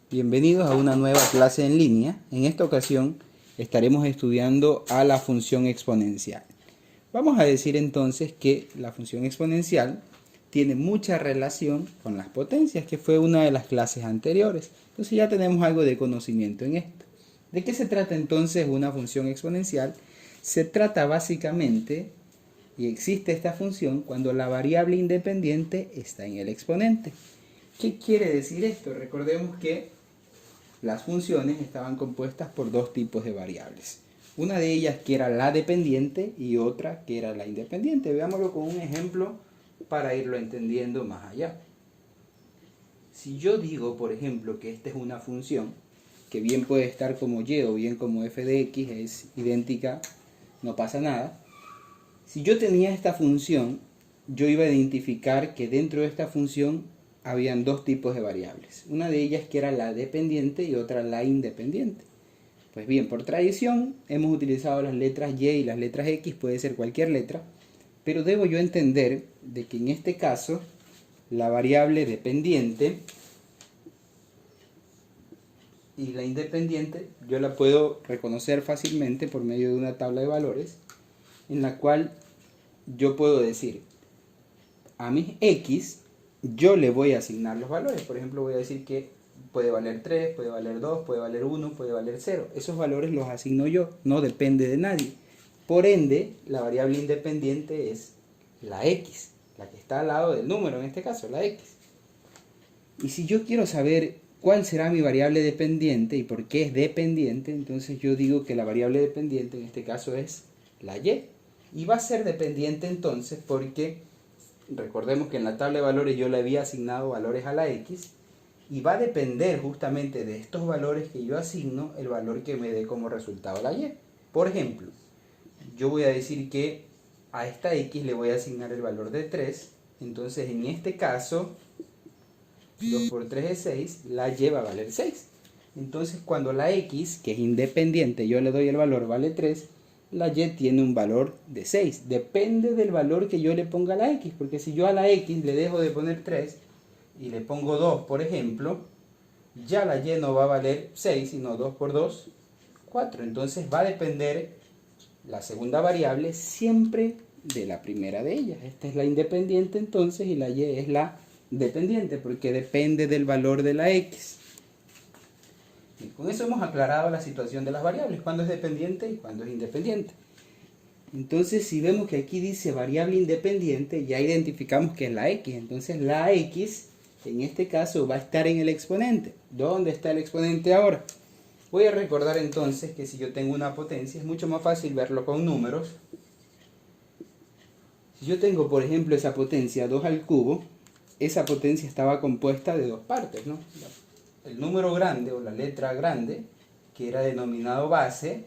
Bienvenidos a una nueva clase en línea. En esta ocasión estaremos estudiando a la función exponencial. Vamos a decir entonces que la función exponencial tiene mucha relación con las potencias, que fue una de las clases anteriores. Entonces ya tenemos algo de conocimiento en esto. ¿De qué se trata entonces una función exponencial? Se trata básicamente, y existe esta función, cuando la variable independiente está en el exponente. ¿Qué quiere decir esto? Recordemos que las funciones estaban compuestas por dos tipos de variables. Una de ellas que era la dependiente y otra que era la independiente. Veámoslo con un ejemplo para irlo entendiendo más allá. Si yo digo, por ejemplo, que esta es una función que bien puede estar como y o bien como f de x, es idéntica, no pasa nada. Si yo tenía esta función, yo iba a identificar que dentro de esta función habían dos tipos de variables. Una de ellas que era la dependiente y otra la independiente. Pues bien, por tradición hemos utilizado las letras y y las letras x, puede ser cualquier letra, pero debo yo entender de que en este caso la variable dependiente y la independiente yo la puedo reconocer fácilmente por medio de una tabla de valores en la cual yo puedo decir a mis x yo le voy a asignar los valores. Por ejemplo, voy a decir que puede valer 3, puede valer 2, puede valer 1, puede valer 0. Esos valores los asigno yo, no depende de nadie. Por ende, la variable independiente es la x, la que está al lado del número, en este caso, la x. Y si yo quiero saber cuál será mi variable dependiente y por qué es dependiente, entonces yo digo que la variable dependiente en este caso es la y. Y va a ser dependiente entonces porque recordemos que en la tabla de valores yo le había asignado valores a la x y va a depender justamente de estos valores que yo asigno el valor que me dé como resultado la y. Por ejemplo, yo voy a decir que a esta x le voy a asignar el valor de 3, entonces en este caso 2 por 3 es 6, la y va a valer 6. Entonces cuando la x, que es independiente, yo le doy el valor vale 3, la y tiene un valor de 6. Depende del valor que yo le ponga a la x, porque si yo a la x le dejo de poner 3 y le pongo 2, por ejemplo, ya la y no va a valer 6, sino 2 por 2, 4. Entonces va a depender la segunda variable siempre de la primera de ellas. Esta es la independiente entonces y la y es la dependiente, porque depende del valor de la x. Y con eso hemos aclarado la situación de las variables, cuándo es dependiente y cuándo es independiente. Entonces, si vemos que aquí dice variable independiente, ya identificamos que es la x. Entonces, la x, en este caso, va a estar en el exponente. ¿Dónde está el exponente ahora? Voy a recordar entonces que si yo tengo una potencia, es mucho más fácil verlo con números. Si yo tengo, por ejemplo, esa potencia 2 al cubo, esa potencia estaba compuesta de dos partes, ¿no? El número grande o la letra grande, que era denominado base,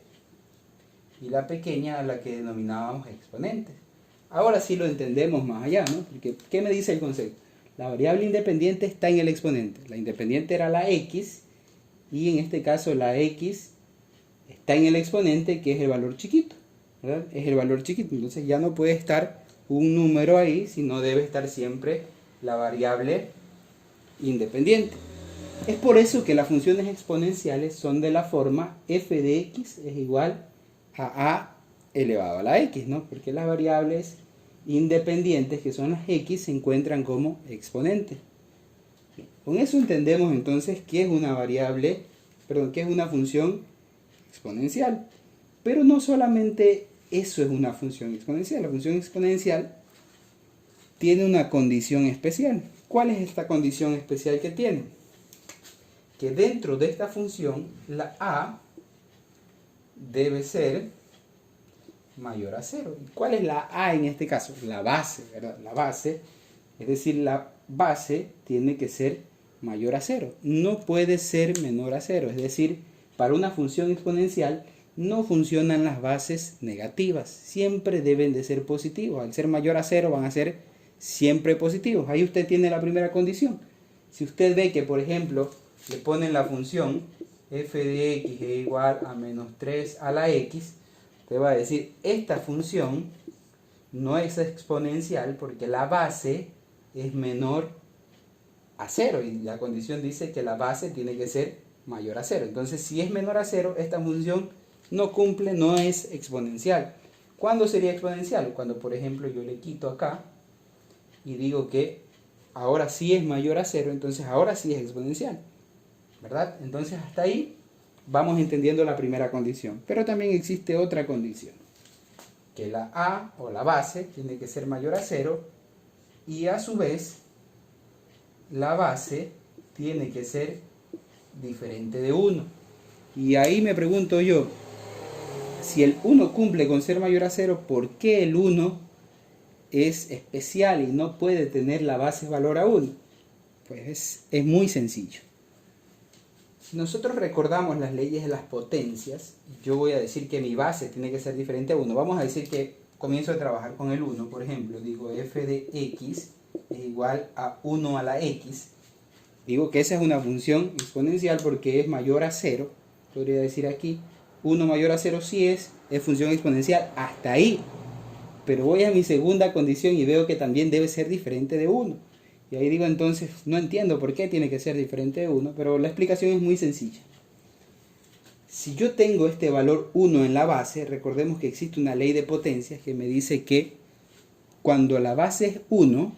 y la pequeña a la que denominábamos exponente. Ahora sí lo entendemos más allá, ¿no? Porque, ¿qué me dice el concepto? La variable independiente está en el exponente. La independiente era la x, y en este caso la x está en el exponente, que es el valor chiquito, ¿verdad? Es el valor chiquito, entonces ya no puede estar un número ahí, sino debe estar siempre la variable independiente. Es por eso que las funciones exponenciales son de la forma f de x es igual a elevado a la x, ¿no? Porque las variables independientes, que son las x, se encuentran como exponentes. Con eso entendemos entonces que es una variable, perdón, que es una función exponencial. Pero no solamente eso es una función exponencial. La función exponencial tiene una condición especial. ¿Cuál es esta condición especial que tiene? Que dentro de esta función la a debe ser mayor a 0. ¿Cuál es la a en este caso? La base, ¿verdad? La base, es decir, la base tiene que ser mayor a 0. No puede ser menor a 0. Es decir, para una función exponencial no funcionan las bases negativas. Siempre deben de ser positivos. Al ser mayor a 0 van a ser siempre positivos. Ahí usted tiene la primera condición. Si usted ve que, por ejemplo, le ponen la función f de x es igual a menos 3 a la x, te va a decir, esta función no es exponencial porque la base es menor a 0 y la condición dice que la base tiene que ser mayor a 0. Entonces, si es menor a 0, esta función no cumple, no es exponencial. ¿Cuándo sería exponencial? Cuando, por ejemplo, yo le quito acá y digo que ahora sí es mayor a 0, entonces ahora sí es exponencial, ¿verdad? Entonces, hasta ahí vamos entendiendo la primera condición. Pero también existe otra condición, que la a o la base tiene que ser mayor a 0 y a su vez la base tiene que ser diferente de 1. Y ahí me pregunto yo, si el 1 cumple con ser mayor a 0, ¿por qué el 1 es especial y no puede tener la base valor a 1? Pues es muy sencillo. Si nosotros recordamos las leyes de las potencias, yo voy a decir que mi base tiene que ser diferente a 1. Vamos a decir que comienzo a trabajar con el 1, por ejemplo, digo f de x es igual a 1 a la x. Digo que esa es una función exponencial porque es mayor a 0. Podría decir aquí, 1 mayor a 0 sí es función exponencial, hasta ahí. Pero voy a mi segunda condición y veo que también debe ser diferente de 1. Y ahí digo entonces, no entiendo por qué tiene que ser diferente de 1, pero la explicación es muy sencilla. Si yo tengo este valor 1 en la base, recordemos que existe una ley de potencias que me dice que cuando la base es 1,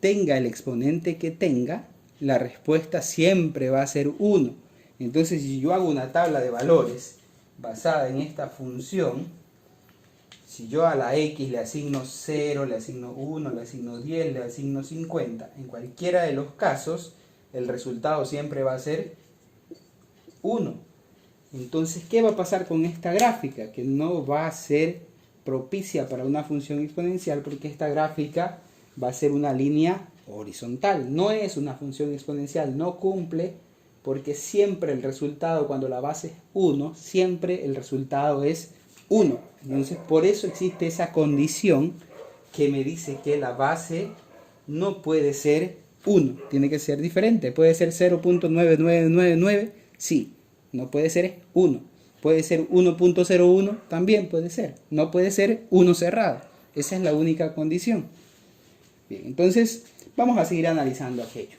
tenga el exponente que tenga, la respuesta siempre va a ser 1. Entonces, si yo hago una tabla de valores basada en esta función, si yo a la x le asigno 0, le asigno 1, le asigno 10, le asigno 50, en cualquiera de los casos, el resultado siempre va a ser 1. Entonces, ¿qué va a pasar con esta gráfica? Que no va a ser propicia para una función exponencial porque esta gráfica va a ser una línea horizontal. No es una función exponencial, no cumple porque siempre el resultado, cuando la base es 1, siempre el resultado es 1. Entonces, por eso existe esa condición que me dice que la base no puede ser 1, tiene que ser diferente. Puede ser 0.9999, sí, no puede ser 1. Puede ser 1.01, también puede ser. No puede ser 1 cerrado. Esa es la única condición. Bien, entonces vamos a seguir analizando aquello.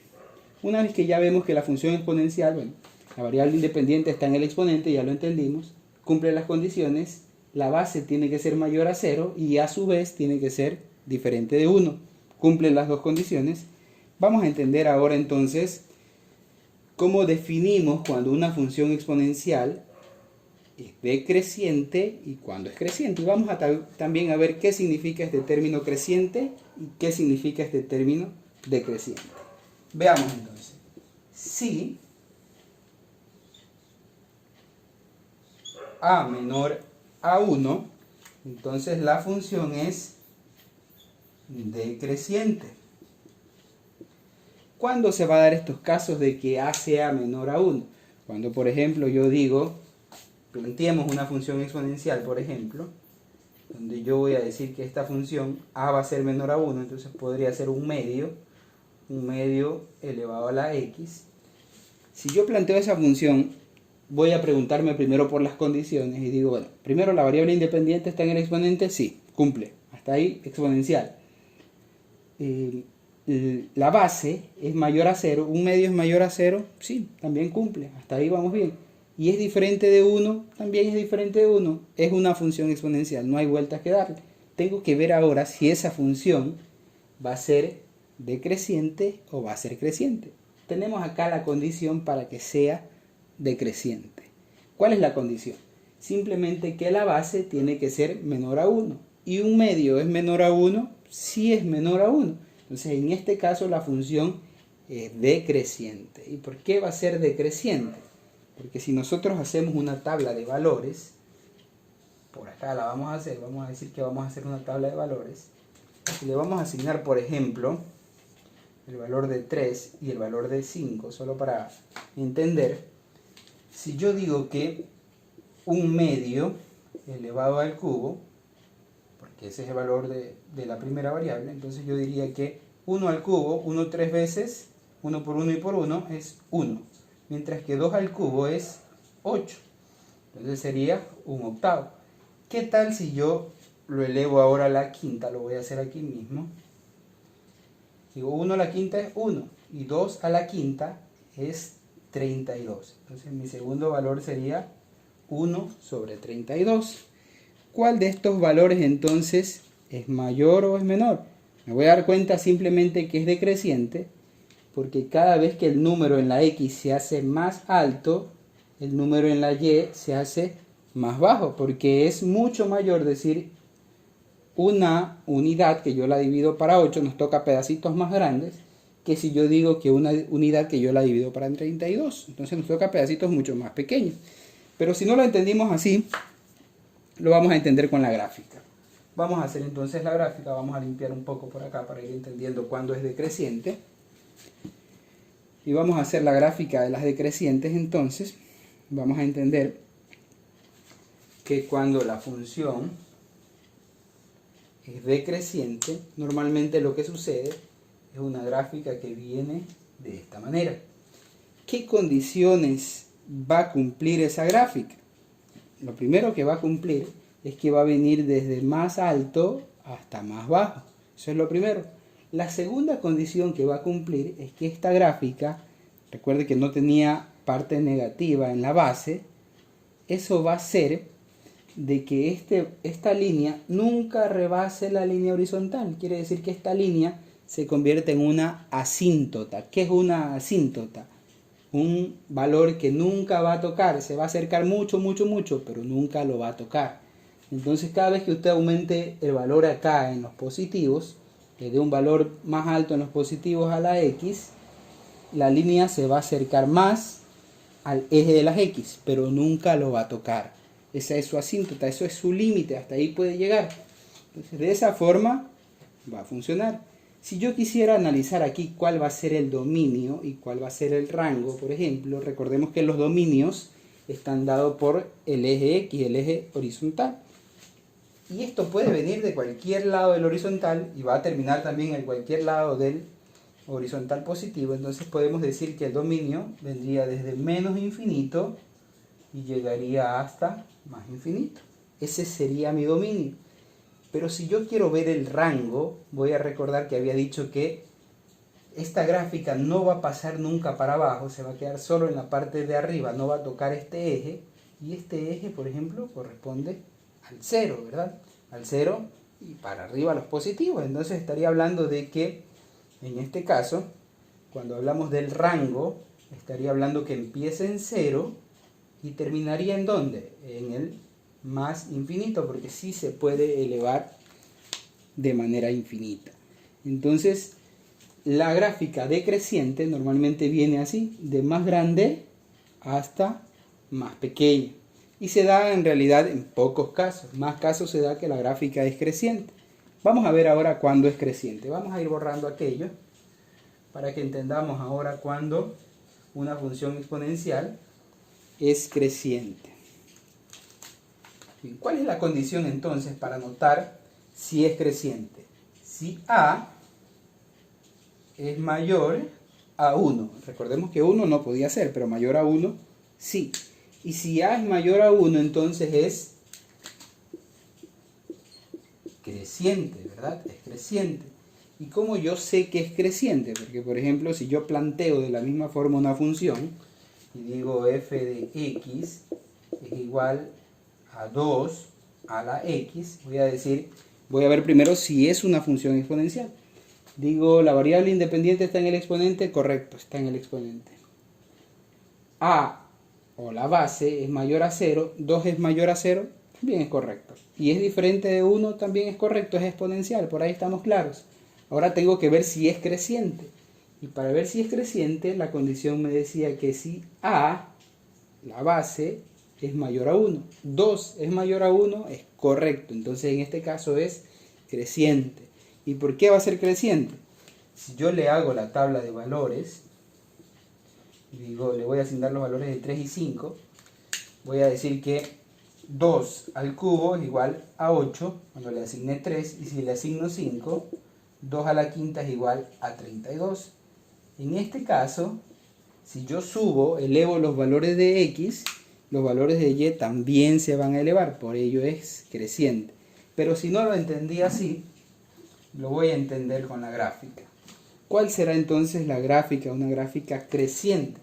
Una vez que ya vemos que la función exponencial, bueno, la variable independiente está en el exponente, ya lo entendimos, cumple las condiciones, la base tiene que ser mayor a 0 y a su vez tiene que ser diferente de 1. Cumple las dos condiciones. Vamos a entender ahora entonces cómo definimos cuando una función exponencial es decreciente y cuando es creciente. Y vamos a también a ver qué significa este término creciente y qué significa este término decreciente. Veamos entonces. Si a menor a 1, entonces la función es decreciente. ¿Cuándo se va a dar estos casos de que a sea menor a 1? Cuando, por ejemplo, yo digo, planteemos una función exponencial, por ejemplo, donde yo voy a decir que esta función a va a ser menor a 1, entonces podría ser un medio elevado a la x. Si yo planteo esa función, voy a preguntarme primero por las condiciones y digo, bueno, primero la variable independiente está en el exponente, sí, cumple, hasta ahí exponencial. La base es mayor a 0, un medio es mayor a 0, sí, también cumple, hasta ahí vamos bien. Y es diferente de 1, también es diferente de 1, es una función exponencial, no hay vueltas que darle. Tengo que ver ahora si esa función va a ser decreciente o va a ser creciente. Tenemos acá la condición para que sea decreciente. ¿Cuál es la condición? Simplemente que la base tiene que ser menor a 1. ¿Y un medio es menor a 1? Sí es menor a 1. Entonces, en este caso la función es decreciente. ¿Y por qué va a ser decreciente? Porque si nosotros hacemos una tabla de valores, por acá la vamos a hacer, vamos a decir que vamos a hacer una tabla de valores, y le vamos a asignar, por ejemplo, el valor de 3 y el valor de 5, solo para entender. Si yo digo que un medio elevado al cubo, porque ese es el valor de la primera variable, entonces yo diría que 1 al cubo, 1 3 veces, 1 por 1 y por 1 es 1, mientras que 2 al cubo es 8, entonces sería un octavo. ¿Qué tal si yo lo elevo ahora a la quinta? Lo voy a hacer aquí mismo. Digo 1 a la quinta es 1, y 2 a la quinta es 32. Entonces mi segundo valor sería 1 sobre 32. ¿Cuál de estos valores entonces es mayor o es menor? Me voy a dar cuenta simplemente que es decreciente, porque cada vez que el número en la X se hace más alto, el número en la Y se hace más bajo, porque es mucho mayor decir una unidad que yo la divido para 8, nos toca pedacitos más grandes, que si yo digo que una unidad que yo la divido para 32. Entonces nos toca pedacitos mucho más pequeños. Pero si no lo entendimos así, lo vamos a entender con la gráfica. Vamos a hacer entonces la gráfica, vamos a limpiar un poco por acá para ir entendiendo cuándo es decreciente. Y vamos a hacer la gráfica de las decrecientes. Entonces vamos a entender que cuando la función es decreciente, normalmente lo que sucede es una gráfica que viene de esta manera. ¿Qué condiciones va a cumplir esa gráfica? Lo primero que va a cumplir es que va a venir desde más alto hasta más bajo. Eso es lo primero. La segunda condición que va a cumplir es que esta gráfica, recuerde que no tenía parte negativa en la base, eso va a ser de que esta línea nunca rebase la línea horizontal. Quiere decir que esta línea se convierte en una asíntota. ¿Qué es una asíntota? Un valor que nunca va a tocar, se va a acercar mucho, mucho, mucho, pero nunca lo va a tocar. Entonces cada vez que usted aumente el valor acá en los positivos, le dé un valor más alto en los positivos a la X, la línea se va a acercar más al eje de las X, pero nunca lo va a tocar. Esa es su asíntota, eso es su límite, hasta ahí puede llegar. Entonces de esa forma va a funcionar. Si yo quisiera analizar aquí cuál va a ser el dominio y cuál va a ser el rango, por ejemplo, recordemos que los dominios están dados por el eje X, el eje horizontal. Y esto puede venir de cualquier lado del horizontal y va a terminar también en cualquier lado del horizontal positivo. Entonces podemos decir que el dominio vendría desde menos infinito y llegaría hasta más infinito. Ese sería mi dominio. Pero si yo quiero ver el rango, voy a recordar que había dicho que esta gráfica no va a pasar nunca para abajo, se va a quedar solo en la parte de arriba, no va a tocar este eje, y este eje, por ejemplo, corresponde al 0, ¿verdad? Al 0 y para arriba los positivos. Entonces estaría hablando de que, en este caso, cuando hablamos del rango, estaría hablando que empieza en 0 y terminaría ¿en dónde? En el más infinito, porque sí se puede elevar de manera infinita. Entonces la gráfica decreciente normalmente viene así, de más grande hasta más pequeño, y se da en realidad en pocos casos. Más casos se da que la gráfica es creciente. Vamos a ver ahora cuándo es creciente. Vamos a ir borrando aquello para que entendamos ahora cuándo una función exponencial es creciente. ¿Cuál es la condición entonces para notar si es creciente? Si A es mayor a 1. Recordemos que 1 no podía ser, pero mayor a 1 sí. Y si A es mayor a 1, entonces es creciente, ¿verdad? Es creciente. ¿Y cómo yo sé que es creciente? Porque, por ejemplo, si yo planteo de la misma forma una función y digo f de x es igual a 2 a la x, voy a ver primero si es una función exponencial. Digo, la variable independiente está en el exponente, correcto, está en el exponente. A o la base es mayor a 0, 2 es mayor a 0, también es correcto. Y es diferente de 1, también es correcto, es exponencial, por ahí estamos claros. Ahora tengo que ver si es creciente. Y para ver si es creciente, la condición me decía que si A, la base, es mayor a 1, 2 es mayor a 1, es correcto. Entonces en este caso es creciente. ¿Y por qué va a ser creciente? Si yo le hago la tabla de valores, digo, le voy a asignar los valores de 3 y 5, voy a decir que 2 al cubo es igual a 8 cuando le asigné 3, y si le asigno 5, 2 a la quinta es igual a 32. En este caso, si yo elevo los valores de x, los valores de y también se van a elevar, por ello es creciente. Pero si no lo entendí así, lo voy a entender con la gráfica. ¿Cuál será entonces la gráfica? Una gráfica creciente.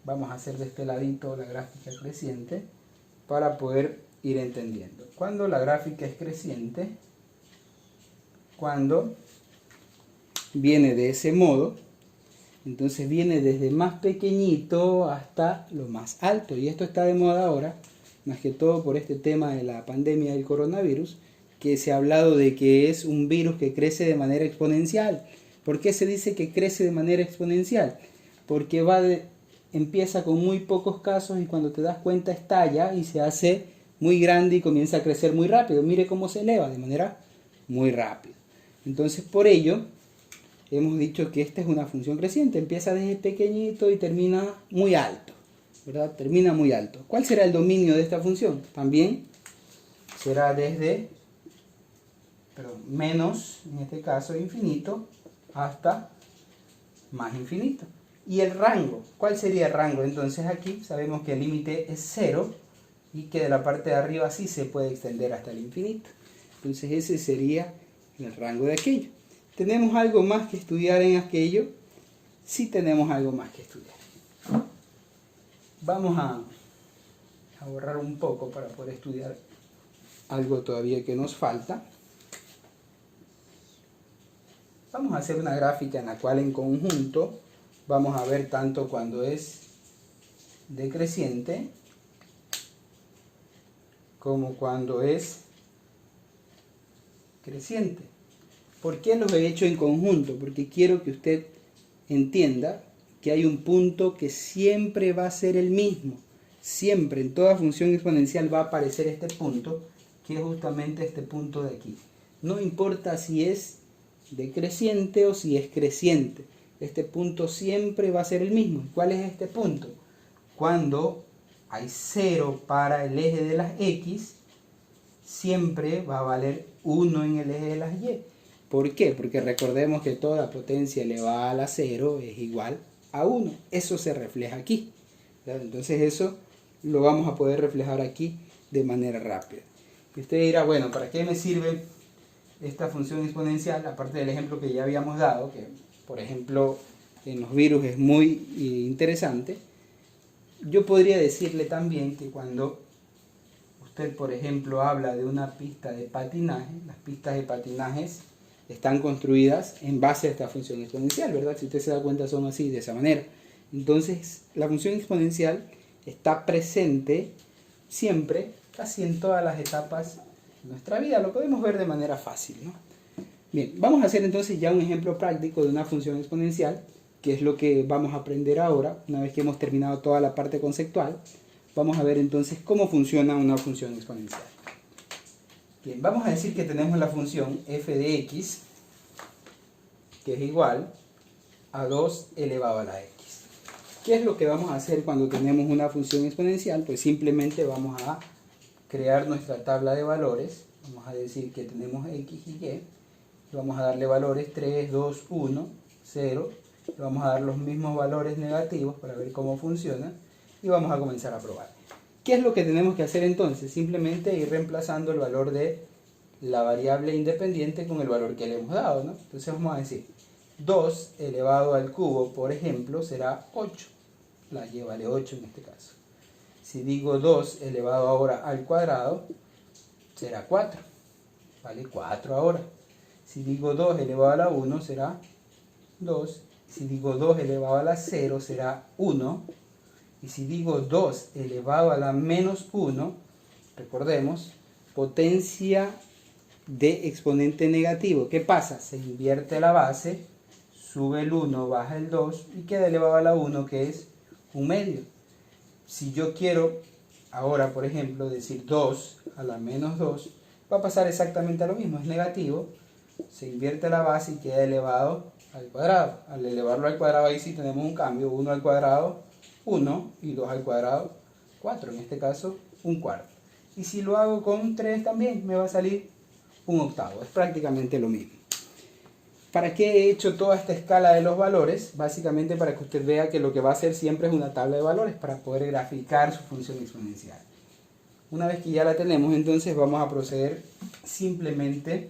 Vamos a hacer de este ladito la gráfica creciente para poder ir entendiendo. Cuando la gráfica es creciente, cuando viene de ese modo, entonces viene desde más pequeñito hasta lo más alto. Y esto está de moda ahora, más que todo por este tema de la pandemia del coronavirus, que se ha hablado de que es un virus que crece de manera exponencial. ¿Por qué se dice que crece de manera exponencial? Porque empieza con muy pocos casos y cuando te das cuenta estalla y se hace muy grande y comienza a crecer muy rápido. Mire cómo se eleva de manera muy rápida. Entonces, por ello, hemos dicho que esta es una función creciente. Empieza desde pequeñito y termina muy alto, ¿verdad? Termina muy alto. ¿Cuál será el dominio de esta función? También será desde menos, en este caso, infinito, hasta más infinito. ¿Y el rango? ¿Cuál sería el rango? Entonces aquí sabemos que el límite es 0 y que de la parte de arriba sí se puede extender hasta el infinito. Entonces ese sería el rango de aquello. ¿Tenemos algo más que estudiar en aquello? Sí tenemos algo más que estudiar. Vamos a borrar un poco para poder estudiar algo todavía que nos falta. Vamos a hacer una gráfica en la cual en conjunto vamos a ver tanto cuando es decreciente como cuando es creciente. ¿Por qué los he hecho en conjunto? Porque quiero que usted entienda que hay un punto que siempre va a ser el mismo. Siempre, en toda función exponencial va a aparecer este punto, que es justamente este punto de aquí. No importa si es decreciente o si es creciente. Este punto siempre va a ser el mismo. ¿Cuál es este punto? Cuando hay 0 para el eje de las X, siempre va a valer 1 en el eje de las Y. ¿Por qué? Porque recordemos que toda potencia elevada a la 0 es igual a 1. Eso se refleja aquí, ¿verdad? Entonces eso lo vamos a poder reflejar aquí de manera rápida. Y usted dirá, bueno, ¿para qué me sirve esta función exponencial? Aparte del ejemplo que ya habíamos dado, que por ejemplo en los virus es muy interesante. Yo podría decirle también que cuando usted, por ejemplo, habla de una pista de patinaje, las pistas de patinajes están construidas en base a esta función exponencial, ¿verdad? Si usted se da cuenta son así, de esa manera. Entonces, la función exponencial está presente siempre, casi en todas las etapas de nuestra vida. Lo podemos ver de manera fácil, ¿no? Bien, vamos a hacer entonces ya un ejemplo práctico de una función exponencial, que es lo que vamos a aprender ahora, una vez que hemos terminado toda la parte conceptual. Vamos a ver entonces cómo funciona una función exponencial. Bien, vamos a decir que tenemos la función f de x, que es igual a 2 elevado a la x. ¿Qué es lo que vamos a hacer cuando tenemos una función exponencial? Pues simplemente vamos a crear nuestra tabla de valores. Vamos a decir que tenemos x y y. Vamos a darle valores 3, 2, 1, 0. Le vamos a dar los mismos valores negativos para ver cómo funciona. Y vamos a comenzar a probar. ¿Qué es lo que tenemos que hacer entonces? Simplemente ir reemplazando el valor de la variable independiente con el valor que le hemos dado, ¿no? Entonces vamos a decir 2 elevado al cubo, por ejemplo, será 8. La y vale 8 en este caso. Si digo 2 elevado ahora al cuadrado, será 4. Vale 4 ahora. Si digo 2 elevado a la 1, será 2. Si digo 2 elevado a la 0, será 1. Y si digo 2 elevado a la menos 1, recordemos, potencia de exponente negativo. ¿Qué pasa? Se invierte la base, sube el 1, baja el 2 y queda elevado a la 1, que es un medio. Si yo quiero ahora, por ejemplo, decir 2 a la menos 2, va a pasar exactamente a lo mismo, es negativo, se invierte la base y queda elevado al cuadrado. Al elevarlo al cuadrado ahí sí tenemos un cambio, 1 al cuadrado 1 y 2 al cuadrado 4, en este caso un cuarto. Y si lo hago con 3 también me va a salir un octavo, es prácticamente lo mismo. ¿Para qué he hecho toda esta escala de los valores? Básicamente para que usted vea que lo que va a hacer siempre es una tabla de valores para poder graficar su función exponencial. Una vez que ya la tenemos, entonces vamos a proceder simplemente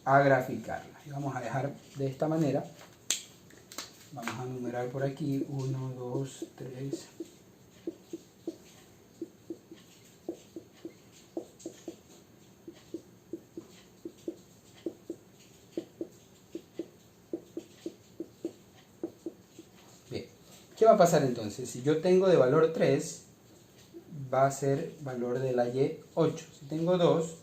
a graficarla. Y vamos a dejar de esta manera. Vamos a numerar por aquí 1, 2, 3. Bien, ¿qué va a pasar entonces? Si yo tengo de valor 3, va a ser valor de la Y 8. Si tengo 2,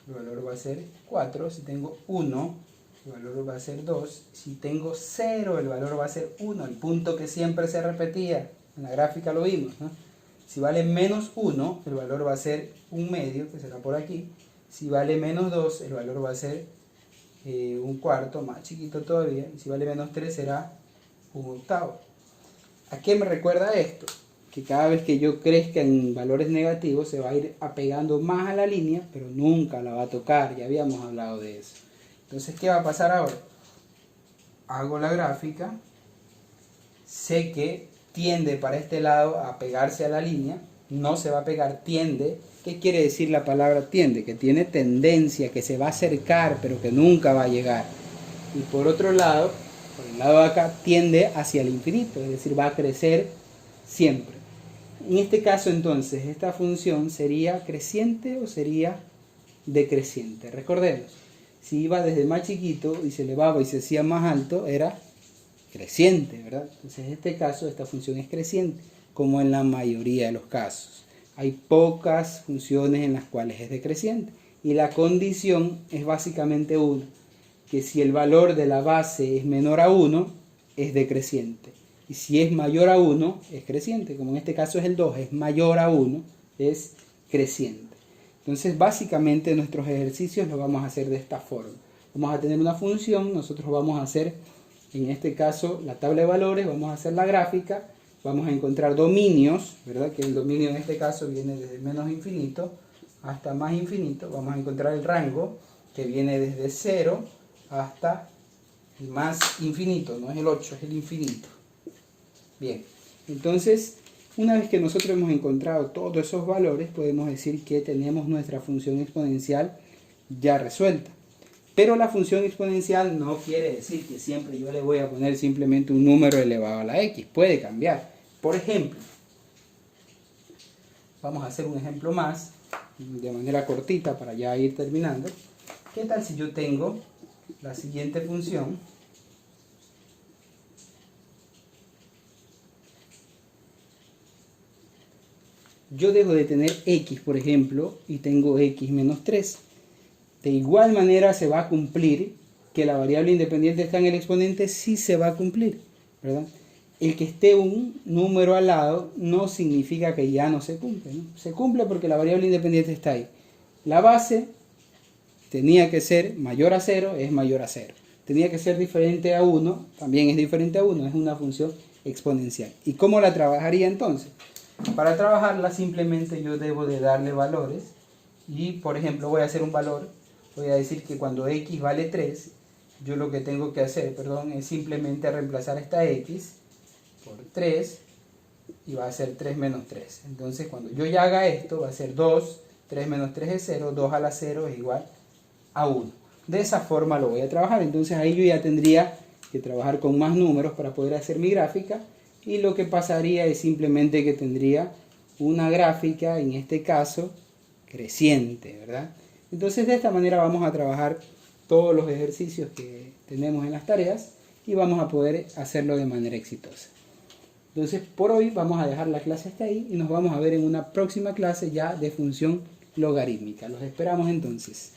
el valor va a ser 4. Si tengo 1, el valor va a ser 2. Si tengo 0, el valor va a ser 1. El punto que siempre se repetía. En la gráfica lo vimos, ¿no? Si vale menos 1, el valor va a ser 1/2, que será por aquí. Si vale menos 2, el valor va a ser 1/4, más chiquito todavía. Y si vale menos 3, será 1/8. ¿A qué me recuerda esto? Que cada vez que yo crezca en valores negativos se va a ir apegando más a la línea, pero nunca la va a tocar. Ya habíamos hablado de eso. Entonces, ¿qué va a pasar ahora? Hago la gráfica, sé que tiende para este lado a pegarse a la línea, no se va a pegar, tiende. ¿Qué quiere decir la palabra tiende? Que tiene tendencia, que se va a acercar, pero que nunca va a llegar. Y por otro lado, por el lado de acá, tiende hacia el infinito, es decir, va a crecer siempre. En este caso, entonces, esta función sería creciente o sería decreciente. Recordemos, si iba desde más chiquito y se elevaba y se hacía más alto, era creciente, ¿verdad? Entonces, en este caso, esta función es creciente, como en la mayoría de los casos. Hay pocas funciones en las cuales es decreciente. Y la condición es básicamente una, que si el valor de la base es menor a 1, es decreciente. Y si es mayor a 1, es creciente. Como en este caso es el 2, es mayor a 1, es creciente. Entonces, básicamente nuestros ejercicios los vamos a hacer de esta forma. Vamos a tener una función, nosotros vamos a hacer, en este caso, la tabla de valores, vamos a hacer la gráfica, vamos a encontrar dominios, ¿verdad? Que el dominio en este caso viene desde menos infinito hasta más infinito. Vamos a encontrar el rango, que viene desde 0 hasta el más infinito, no es el 8, es el infinito. Bien, entonces, una vez que nosotros hemos encontrado todos esos valores, podemos decir que tenemos nuestra función exponencial ya resuelta. Pero la función exponencial no quiere decir que siempre yo le voy a poner simplemente un número elevado a la x, puede cambiar. Por ejemplo, vamos a hacer un ejemplo más, de manera cortita para ya ir terminando. ¿Qué tal si yo tengo la siguiente función? Yo dejo de tener x, por ejemplo, y tengo x menos 3. De igual manera se va a cumplir que la variable independiente está en el exponente, sí se va a cumplir, ¿verdad? El que esté un número al lado no significa que ya no se cumple, ¿no? Se cumple porque la variable independiente está ahí. La base tenía que ser mayor a 0, es mayor a 0. Tenía que ser diferente a 1, también es diferente a 1, es una función exponencial. ¿Y cómo la trabajaría entonces? Para trabajarla simplemente yo debo de darle valores y, por ejemplo, voy a hacer un valor, voy a decir que cuando x vale 3, yo lo que tengo que hacer, es simplemente reemplazar esta x por 3 y va a ser 3 menos 3. Entonces, cuando yo ya haga esto, va a ser 2, 3 menos 3 es 0, 2 a la 0 es igual a 1. De esa forma lo voy a trabajar. Entonces, ahí yo ya tendría que trabajar con más números para poder hacer mi gráfica. Y lo que pasaría es simplemente que tendría una gráfica, en este caso, creciente, ¿verdad? Entonces, de esta manera vamos a trabajar todos los ejercicios que tenemos en las tareas y vamos a poder hacerlo de manera exitosa. Entonces, por hoy vamos a dejar la clase hasta ahí y nos vamos a ver en una próxima clase ya de función logarítmica. Los esperamos entonces.